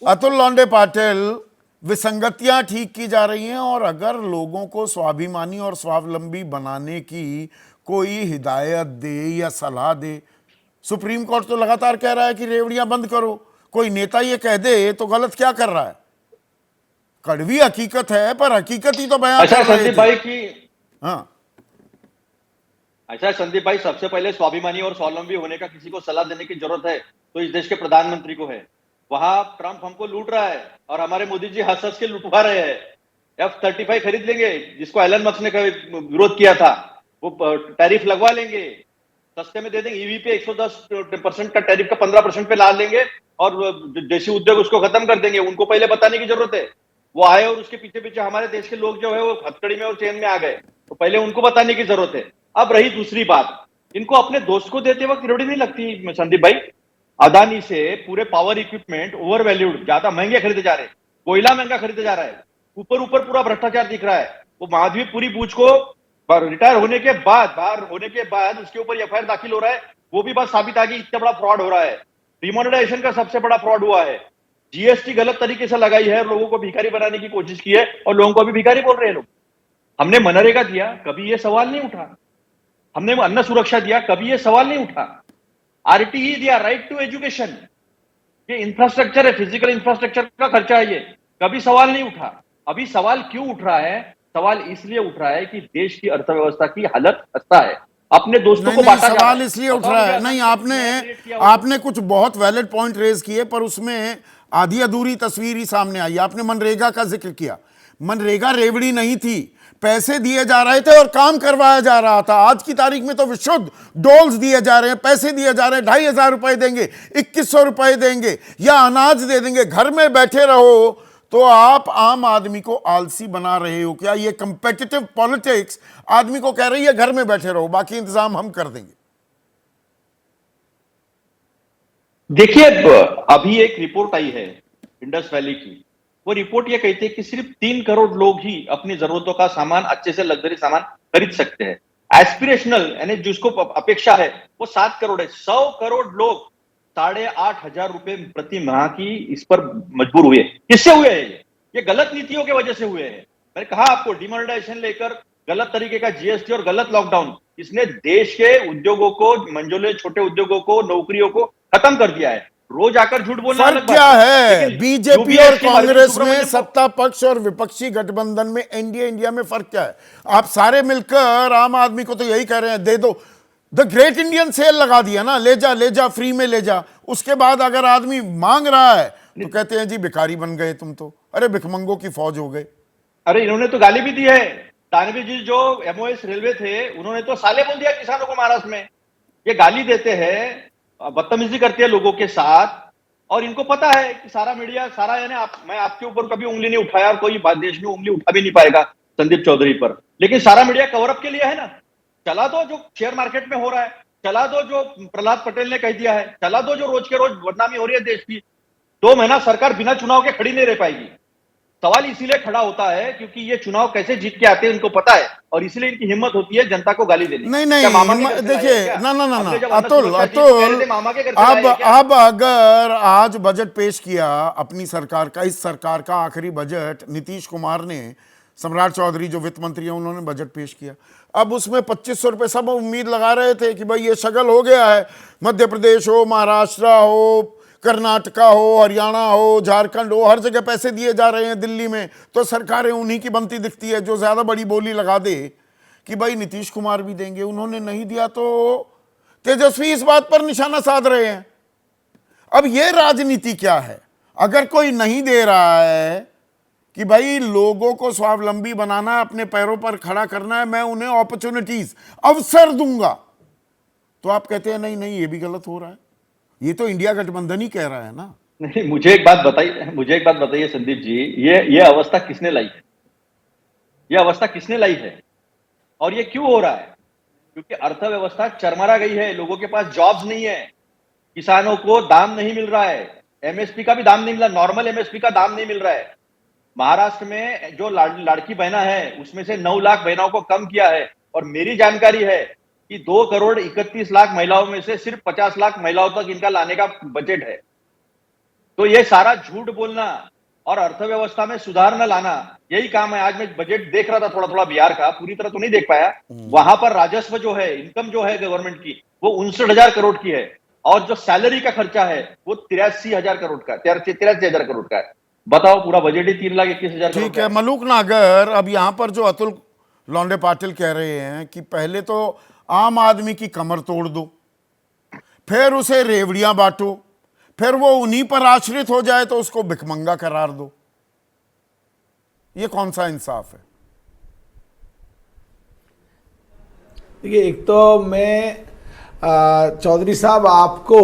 अतुल लौंडे पाटिल, विसंगतियां ठीक की जा रही हैं और अगर लोगों को स्वाभिमानी और स्वावलंबी बनाने की कोई हिदायत दे या सलाह दे, सुप्रीम कोर्ट तो लगातार कह रहा है कि रेवड़ियां बंद करो, कोई नेता ये कह दे तो गलत क्या कर रहा है? कड़वी हकीकत है, पर हकीकत ही तो बयां अच्छा कर रहे संदीप थे। भाई की हाँ, अच्छा संदीप भाई, सबसे पहले स्वाभिमानी और स्वावलंबी होने का किसी को सलाह देने की जरूरत है तो इस देश के प्रधानमंत्री को है। वहां ट्रंप हमको लूट रहा है और हमारे मोदी जी हंस हंस के लुटवा रहे हैं। F-35 खरीद लेंगे, जिसको एलन मस्क ने विरोध किया था, वो टैरिफ लगवा लेंगे, सस्ते में दे देंगे। ईवी पे 110% का टैरिफ का 15% पे ला लेंगे और देशी उद्योग उसको खत्म कर देंगे। उनको पहले बताने की जरूरत है। वो आए और उसके पीछे पीछे हमारे देश के लोग जो है वो हथकड़ी में और चेन में आ गए, तो पहले उनको बताने की जरूरत है। अब रही दूसरी बात, इनको अपने दोस्त को देते वक्त रेवड़ी नहीं लगती संदीप भाई। अदानी से पूरे पावर इक्विपमेंट ओवर वैल्यूड, ज्यादा महंगे खरीदे जा रहे हैं, कोयला महंगा खरीदे जा रहा है, ऊपर ऊपर पूरा भ्रष्टाचार दिख रहा है। वो महाद्वीपुरी बूच को रिटायर होने के बाद, बाहर होने के बाद उसके ऊपर एफआईआर दाखिल हो रहा है। वो भी बात साबित आ गई, इतना बड़ा फ्रॉड हो रहा है। डिमोनेटाइजेशन का सबसे बड़ा फ्रॉड हुआ है। जीएसटी गलत तरीके से लगाई है और लोगों को भिखारी बनाने की कोशिश की है और लोगों को अभी भिखारी बोल रहे हैं लोग। हमने मनरेगा दिया, कभी ये सवाल नहीं उठा। हमने अन्न सुरक्षा दिया, कभी ये सवाल नहीं उठा। आरटीई दिया, राइट टू एजुकेशन, ये इंफ्रास्ट्रक्चर है, फिजिकल इंफ्रास्ट्रक्चर का खर्चा है, ये कभी सवाल नहीं उठा। अभी सवाल क्यों उठ रहा है? सवाल इसलिए उठ रहा है कि देश की अर्थव्यवस्था की हालत खस्ता है, अपने दोस्तों नहीं को नहीं, बांटा जा रहा सवाल है। इसलिए उठ बताओ रहा मुझे, है, नहीं, अदानी आपने ने क्रिएट किया हो तो। आपने कुछ बहुत वैलिड पॉइंट रेज किए, पर उसमें आधी अधूरी तस्वीर ही सामने आई। आपने मनरेगा का जिक्र किया। मनरेगा रेवड़ी नहीं थी, पैसे दिए जा रहे थे और काम करवाया जा रहा था। आज की तारीख में तो विशुद्ध डोल्स दिए जा रहे हैं, पैसे दिए जा रहे हैं। 2,500 रुपए देंगे, 2,100 रुपए देंगे या अनाज दे देंगे, घर में बैठे रहो। तो आप आम आदमी को आलसी बना रहे हो क्या? ये कंपेटिटिव पॉलिटिक्स आदमी को कह रही है घर में बैठे रहो, बाकी इंतजाम हम कर देंगे। देखिए, अभी एक रिपोर्ट आई है इंडस वैली की। वो रिपोर्ट ये कहती है कि सिर्फ 3 करोड़ लोग ही अपनी जरूरतों का सामान, अच्छे से लग्जरी सामान खरीद सकते हैं। एस्पिरेशनल यानी जिसको अपेक्षा है वो 7 करोड़ है। 100 करोड़ लोग 8,500 रुपए प्रति माह की इस पर मजबूर हुए। किससे हुए हैं? ये गलत नीतियों की वजह से हुए हैं। मैंने कहा आपको, डिमोनेटाइजेशन लेकर गलत तरीके का जीएसटी और गलत लॉकडाउन, इसने देश के उद्योगों को, मंझोले छोटे उद्योगों को, नौकरियों को खत्म कर दिया है। रोज आकर झूठ बोलना फर्क अलग क्या बात है, है लेकिन बीजेपी यूपीए और स्कीम अरविंद कांग्रेस में, सुब्रमण्यम को। सत्ता पक्ष और विपक्षी गठबंधन में, एनडीए इंडिया में फर्क क्या है? आप सारे मिलकर आम आदमी को तो यही कह रहे हैं, दे दो। द ग्रेट इंडियन सेल लगा दिया ना, ले जा फ्री में ले जा। उसके बाद अगर आदमी मांग रहा है तो कहते हैं जी भिखारी बन गए तुम तो, अरे भिखमंगों की फौज हो गए। अरे इन्होंने तो गाली भी दी है। दानवे जी जो एमओएस रेलवे थे, उन्होंने तो साले बोल दिया किसानों को महाराष्ट्र में। ये गाली देते हैं, बदतमीजी करते हैं लोगों के साथ। और इनको पता है कि सारा मीडिया, सारा यानी मैं आपके ऊपर कभी उंगली नहीं उठाया और कोई देश में उंगली उठा भी नहीं पाएगा संदीप चौधरी पर, लेकिन सारा मीडिया कवरअप के लिए है ना। चला दो जो शेयर मार्केट में हो रहा है, चला दो जो प्रहलाद पटेल ने कह दिया है, चला दो जो रोज के रोज बदनामी हो रही है देश की। 2 महीना सरकार बिना चुनाव के खड़ी नहीं रह पाएगी। सवाल इसीलिए खड़ा होता है क्योंकि ये चुनाव कैसे जीत के आते हैं इनको पता है, और इसीलिए इनकी हिम्मत होती है जनता को गाली देने की। नहीं क्या मामा के नहीं, घर से लाए देखिए, हैं क्या? ना ना ना ना, हमने जब अन्न अतुल सुरक्षा दी तो कह रहे अतुल, थे मामा के घर से लाए हैं क्या? अब अगर आज बजट पेश किया अपनी सरकार का, इस सरकार का आखिरी बजट नीतीश कुमार ने, सम्राट चौधरी जो वित्त मंत्री हैं उन्होंने बजट पेश किया। अब उसमें 2,500 रुपए, सब उम्मीद लगा रहे थे कि भाई ये शगल हो गया है, मध्य प्रदेश हो, महाराष्ट्र हो, कर्नाटका हो, हरियाणा हो, झारखंड हो, हर जगह पैसे दिए जा रहे हैं। दिल्ली में तो सरकारें उन्हीं की बनती दिखती है जो ज्यादा बड़ी बोली लगा दे कि भाई नीतीश कुमार भी देंगे। उन्होंने नहीं दिया तो तेजस्वी इस बात पर निशाना साध रहे हैं। अब ये राजनीति क्या है? अगर कोई नहीं दे रहा है कि भाई लोगों को स्वावलंबी बनाना है, अपने पैरों पर खड़ा करना है, मैं उन्हें अपॉर्चुनिटीज, अवसर दूंगा, तो आप कहते हैं नहीं नहीं ये भी गलत हो रहा है। ये तो इंडिया गठबंधन ही कह रहा है ना। नहीं, मुझे एक बात बताइए संदीप जी, ये अवस्था किसने लाई है? ये अवस्था किसने लाई है और ये क्यों हो रहा है? क्योंकि अर्थव्यवस्था चरमरा गई है, लोगों के पास जॉब्स नहीं है, किसानों को दाम नहीं मिल रहा है, एमएसपी का भी दाम नहीं मिला, नॉर्मल एमएसपी का दाम नहीं मिल रहा है। महाराष्ट्र में जो लाड़की बहना है उसमें से 9 लाख बहनों को कम किया है, और मेरी जानकारी है कि 2,31,00,000 महिलाओं में से सिर्फ 50 लाख महिलाओं तक इनका लाने का बजट है। तो ये सारा झूठ बोलना और अर्थव्यवस्था में सुधार न लाना, यही काम है। आज मैं बजट देख रहा था थोड़ा थोड़ा बिहार का, पूरी तरह तो नहीं देख पाया। वहां पर राजस्व जो है, इनकम जो है गवर्नमेंट की, वो 59,000 करोड़ की है, और जो सैलरी का खर्चा है वो 83,000 करोड़ का, 83,000 करोड़ का है। बताओ, पूरा बजट ही 3,21,000 करोड़ ठीक का है है। मलूक नागर, अब यहां पर जो अतुल लौंडे पाटिल कह रहे हैं कि पहले तो आम आदमी की कमर तोड़ दो, फिर उसे रेवड़ियां बांटो, फिर वो उन्हीं पर आश्रित हो जाए तो उसको भिखमंगा करार दो, ये कौन सा इंसाफ है? देखिए, एक तो मैं चौधरी साहब आपको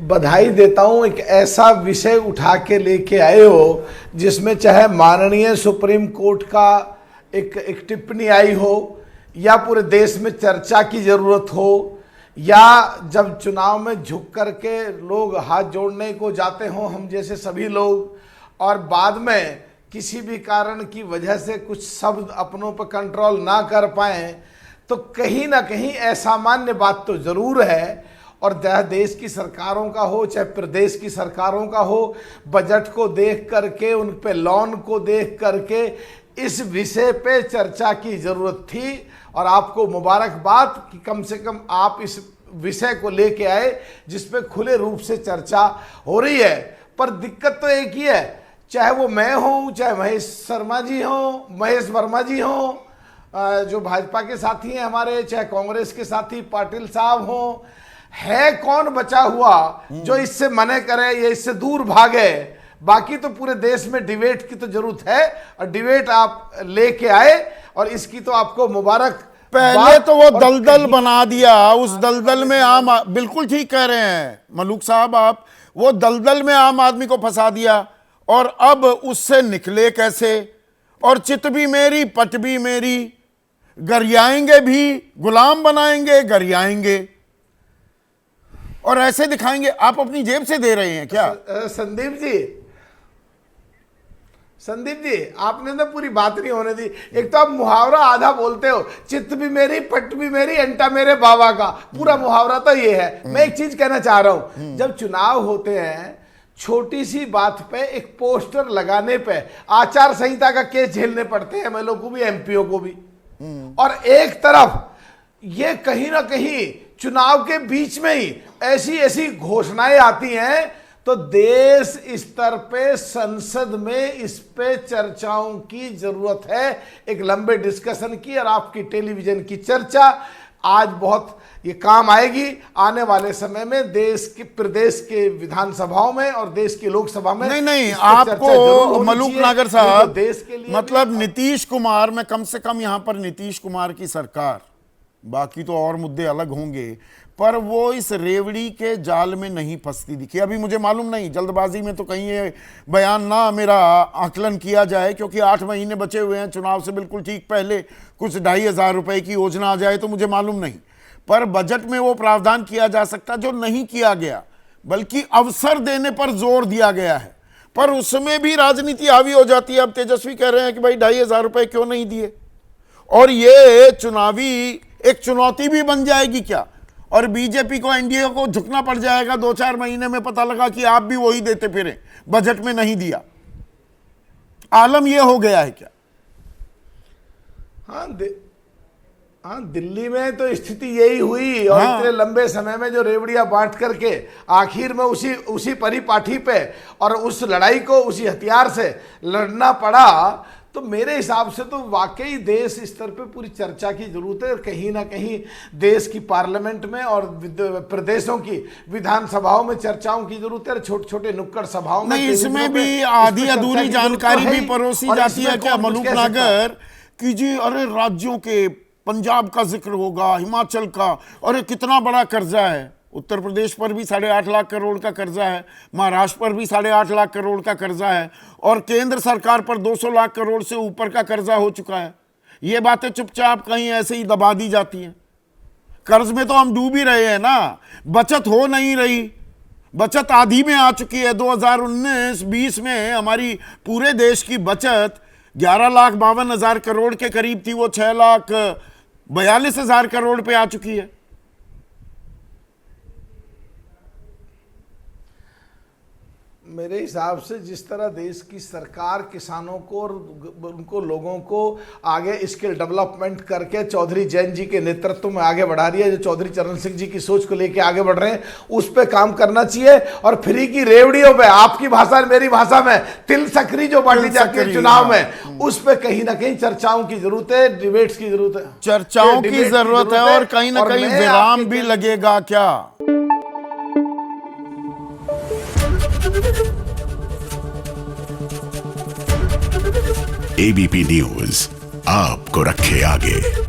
बधाई देता हूं, एक ऐसा विषय उठा के लेके आए हो जिसमें चाहे माननीय सुप्रीम कोर्ट का एक टिप्पणी आई हो, या पूरे देश में चर्चा की जरूरत हो, या जब चुनाव में झुक करके लोग हाथ जोड़ने को जाते हों हम जैसे सभी लोग, और बाद में किसी भी कारण की वजह से कुछ शब्द अपनों पर कंट्रोल ना कर पाएं, तो कहीं ना कहीं असामान्य बात तो जरूर है। और चाहे देश की सरकारों का हो चाहे प्रदेश की सरकारों का हो, बजट को देख करके, उन पे लोन को देख करके इस विषय पे चर्चा की जरूरत थी। और आपको मुबारकबाद कि कम से कम आप इस विषय को लेके आए जिसपे खुले रूप से चर्चा हो रही है। पर दिक्कत तो एक ही है, चाहे वो मैं हूं, चाहे महेश शर्मा जी हों, महेश वर्मा जी हों, जो भाजपा के साथी हैं हमारे, चाहे कांग्रेस के साथी पाटिल साहब हों, है कौन बचा हुआ जो इससे मने करे या इससे दूर भागे? बाकी तो पूरे देश में डिबेट की तो जरूरत है, और डिबेट आप लेके आए, और इसकी तो आपको मुबारक। पहले तो वो दलदल बना दिया, उस दलदल में बिल्कुल ठीक कह रहे हैं मलूक साहब आप, वो दलदल में आम आदमी को फंसा दिया, और अब उससे निकले कैसे? और चित भी मेरी पट भी मेरी, गरियाएंगे भी, गुलाम बनाएंगे, गरियाएंगे, और ऐसे दिखाएंगे। आप अपनी जेब से दे रहे हैं क्या? संदीप जी आपने ना पूरी बात नहीं होने दी। एक तो आप मुहावरा आधा बोलते हो, चित्त भी मेरी पट भी मेरी, अंटा मेरे बाबा का, पूरा मुहावरा तो ये है। मैं एक चीज कहना चाह रहा हूं, जब चुनाव होते हैं, छोटी सी बात पे एक पोस्टर लगाने पे आचार संहिता का केस झेलने पड़ते हैं एमएलओ को भी, एमपीओ को भी। और एक तरफ ये कहीं ना कहीं चुनाव के बीच में ही ऐसी ऐसी घोषणाएं आती हैं, तो देश स्तर पे संसद में इस पे चर्चाओं की जरूरत है, एक लंबे डिस्कशन की। और आपकी टेलीविजन की चर्चा आज बहुत ये काम आएगी आने वाले समय में, देश के प्रदेश के विधानसभाओं में और देश की लोकसभा में। नहीं, आपको मलूक नागर साहब, देश के लिए मतलब नीतीश कुमार में, कम से कम यहां पर नीतीश कुमार की सरकार, बाकी तो और मुद्दे अलग होंगे, पर वो इस रेवड़ी के जाल में नहीं फंसती दिखी। अभी मुझे मालूम नहीं, जल्दबाजी में तो कहीं ये बयान ना मेरा आकलन किया जाए, क्योंकि 8 महीने बचे हुए हैं चुनाव से बिल्कुल ठीक पहले, कुछ 2,500 रुपए की योजना आ जाए तो मुझे मालूम नहीं। पर बजट में वो प्रावधान किया जा सकता जो नहीं किया गया, बल्कि अवसर देने पर जोर दिया गया है, पर उसमें भी राजनीति हावी हो जाती है। अब तेजस्वी कह रहे हैं कि भाई 2,500 रुपए क्यों नहीं दिए, और ये चुनावी एक चुनौती भी बन जाएगी क्या? और बीजेपी को, एनडीए को झुकना पड़ जाएगा 2-4 महीने में, पता लगा कि आप भी वही देते फिरे, बजट में नहीं दिया। आलम ये हो गया है क्या? हाँ, दिल्ली में तो स्थिति यही हुई। और हाँ। इतने लंबे समय में जो रेवड़ियां बांट करके आखिर में उसी परिपाठी पे और उस लड़ाई को उसी हथियार से लड़ना पड़ा, तो मेरे हिसाब से तो वाकई देश स्तर पे पूरी चर्चा की जरूरत है। और कहीं ना कहीं देश की पार्लियामेंट में और प्रदेशों की विधानसभाओं में चर्चाओं की जरूरत है, छोटे छोटे नुक्कड़ सभाओं में। नहीं, इसमें भी आधी अधूरी जानकारी भी परोसी जाती है क्या मलूक नागर, कि जी अरे राज्यों के, पंजाब का जिक्र होगा, हिमाचल का, अरे कितना बड़ा कर्जा है, उत्तर प्रदेश पर भी 8.5 लाख करोड़ का कर्जा है, महाराष्ट्र पर भी 8.5 लाख करोड़ का कर्जा है, और केंद्र सरकार पर 200 लाख करोड़ से ऊपर का कर्जा हो चुका है। ये बातें चुपचाप कहीं ऐसे ही दबा दी जाती हैं। कर्ज में तो हम डूब ही रहे हैं ना, बचत हो नहीं रही, बचत आधी में आ चुकी है। 2019-20 में हमारी पूरे देश की बचत 11,52,000 करोड़ के करीब थी, वो 6,42,000 करोड़ पे आ चुकी है। मेरे हिसाब से जिस तरह देश की सरकार किसानों को और उनको लोगों को आगे स्किल डेवलपमेंट करके चौधरी जैन जी के नेतृत्व में आगे बढ़ा रही है, जो चौधरी चरण सिंह जी की सोच को लेके आगे बढ़ रहे हैं, उस पे काम करना चाहिए। और फ्री की रेवड़ियों पे, आपकी भाषा मेरी भाषा में तिल सकरी जो बांटी जाती है चुनाव में, उस पे कहीं ना कहीं चर्चाओं की जरूरत है, डिबेट्स की जरूरत है, चर्चाओं की जरूरत है। और कहीं ना कहीं विराम भी लगेगा क्या? एबीपी न्यूज आपको रखे आगे।